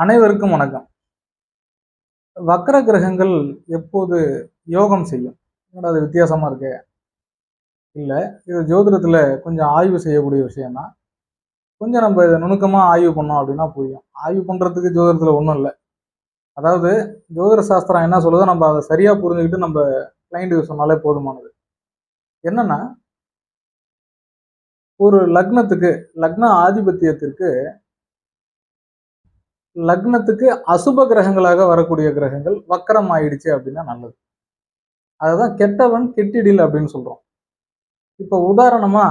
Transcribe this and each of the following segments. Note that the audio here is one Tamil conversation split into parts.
அனைவருக்கும் வணக்கம். வக்ர கிரகங்கள் எப்போது யோகம் செய்யும்? என்னடா அது வித்தியாசமா இருக்கு. இல்ல, இது ஜோதிடத்துல கொஞ்சம் ஆய்வு செய்யக்கூடிய விஷயம் தான். கொஞ்சம் நம்ம இதை நுணுக்கமா ஆய்வு பண்ணோம் அப்படின்னா புரியும். ஆய்வு பண்றதுக்கு ஜோதிடத்துல ஒன்றும் இல்லை. அதாவது ஜோதிட சாஸ்திரம் என்ன சொல்லுதோ நம்ம அதை சரியா புரிஞ்சுக்கிட்டு நம்ம கிளைண்ட்டுக்கு சொன்னாலே போதுமானது. என்னன்னா, ஒரு லக்னத்துக்கு லக்ன ஆதிபத்தியத்திற்கு லக்னத்துக்கு அசுப கிரகங்களாக வரக்கூடிய கிரகங்கள் வக்கரம் ஆயிடுச்சு அப்படின்னா நல்லது. அதுதான் கெட்டவன் கெட்டிடில் அப்படின்னு சொல்றோம். இப்ப உதாரணமா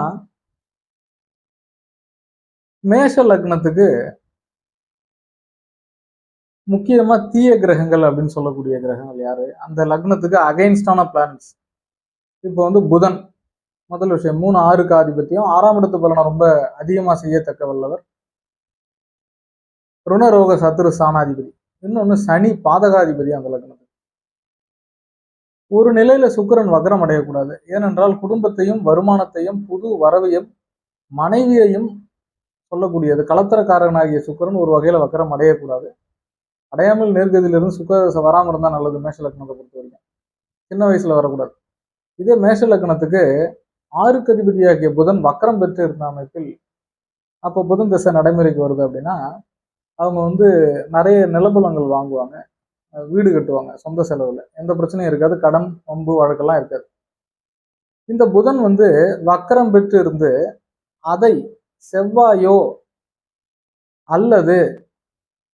மேஷ லக்னத்துக்கு முக்கியமா தீய கிரகங்கள் அப்படின்னு சொல்லக்கூடிய கிரகங்கள் யாரு? அந்த லக்னத்துக்கு அகைன்ஸ்டான பிளானட்ஸ். இப்போ புதன் முதல் விஷயம் 3, 6க்கு ஆதிபத்தியம், 6ஆம் இடத்து பலனை ரொம்ப அதிகமா செய்யத்தக்க வல்லவர். ருணரோக சத்துரு ஸ்தானாதிபதி. இன்னொன்னு சனி பாதகாதிபதி அந்த லக்னத்துக்கு. ஒரு நிலையில சுக்கிரன் வக்ரம் அடையக்கூடாது. ஏனென்றால் குடும்பத்தையும் வருமானத்தையும் புது வரவையும் மனைவியையும் சொல்லக்கூடியது. கலத்திரக்காரனாகிய சுக்கிரன் ஒரு வகையில வக்ரம் அடையக்கூடாது. அடையாமல் நேர்கதியிலிருந்து சுக்கரதசை வராமல் இருந்தால் நல்லது. மேஷ லக்னத்தை பொறுத்த வரைக்கும் சின்ன வயசுல வரக்கூடாது. இதே மேஷ லக்னத்துக்கு 6க்கு அதிபதியாகிய புதன் வக்ரம் பெற்று இருந்த அமைப்பில் அப்போ புதன் திசை நடைமுறைக்கு வருது அப்படின்னா அவங்க நிறைய நிலபலங்கள் வாங்குவாங்க, வீடு கட்டுவாங்க சொந்த செலவுல, எந்த பிரச்சனையும் இருக்காது, கடன் வம்பு வழக்கெல்லாம் இருக்காது. இந்த புதன் வக்ரம் பெற்று இருந்து அதை செவ்வாயோ அல்லது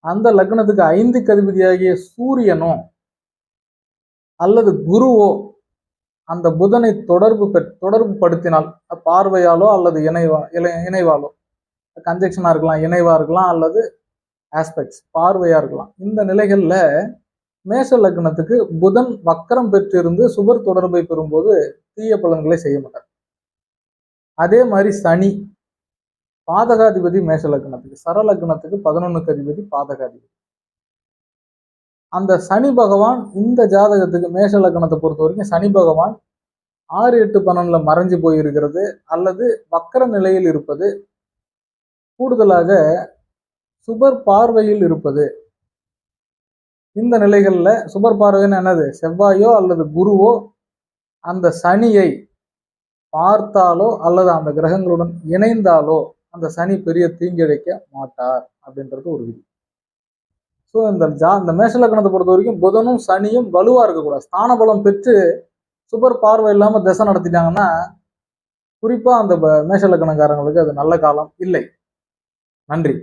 அந்த லக்னத்துக்கு 5க்கு அதிபதியாகிய சூரியனோ அல்லது குருவோ அந்த புதனை தொடர்பு படுத்தினால், பார்வையாலோ அல்லது இணைவாலோ, கன்ஜெக்ஷனா இருக்கலாம், இணைவா இருக்கலாம், அல்லது ஆஸ்பெக்ட்ஸ் பார்வையா இருக்கலாம். இந்த நிலைகள்ல மேஷ லக்னத்துக்கு புதன் வக்ரம் பெற்றிருந்து சுபர் தொடர்பை பெறும்போது தீய பலன்களை செய்ய மாட்டார். அதே மாதிரி சனி பாதகாதிபதி மேஷ லக்னத்துக்கு, சர லக்னத்துக்கு 11க்கு அதிபதி பாதகாதிபதி. அந்த சனி பகவான் இந்த ஜாதகத்துக்கு மேஷ லக்னத்தை பொறுத்த வரைக்கும் சனி பகவான் 6, 8, 12 மறைஞ்சு போயிருக்கிறது அல்லது வக்கர நிலையில் இருப்பது, கூடுதலாக சுபர் பார்வையில் இருப்பது. இந்த நிலைகள்ல சுபர் பார்வைன்னு என்னது? செவ்வாயோ அல்லது குருவோ அந்த சனியை பார்த்தாலோ அல்லது அந்த கிரகங்களுடன் இணைந்தாலோ அந்த சனி பெரிய தீங்கிழைக்க மாட்டார் அப்படின்றது ஒரு விதி. ஸோ இந்த மேஷ லக்னத்தை பொறுத்த வரைக்கும் புதனும் சனியும் வலுவா இருக்கக்கூடாது. ஸ்தான பலம் பெற்று சுபர் பார்வை இல்லாம திசை நடத்திட்டாங்கன்னா குறிப்பா அந்த மேஷ லக்னக்காரங்களுக்கு அது நல்ல காலம் இல்லை. நன்றி.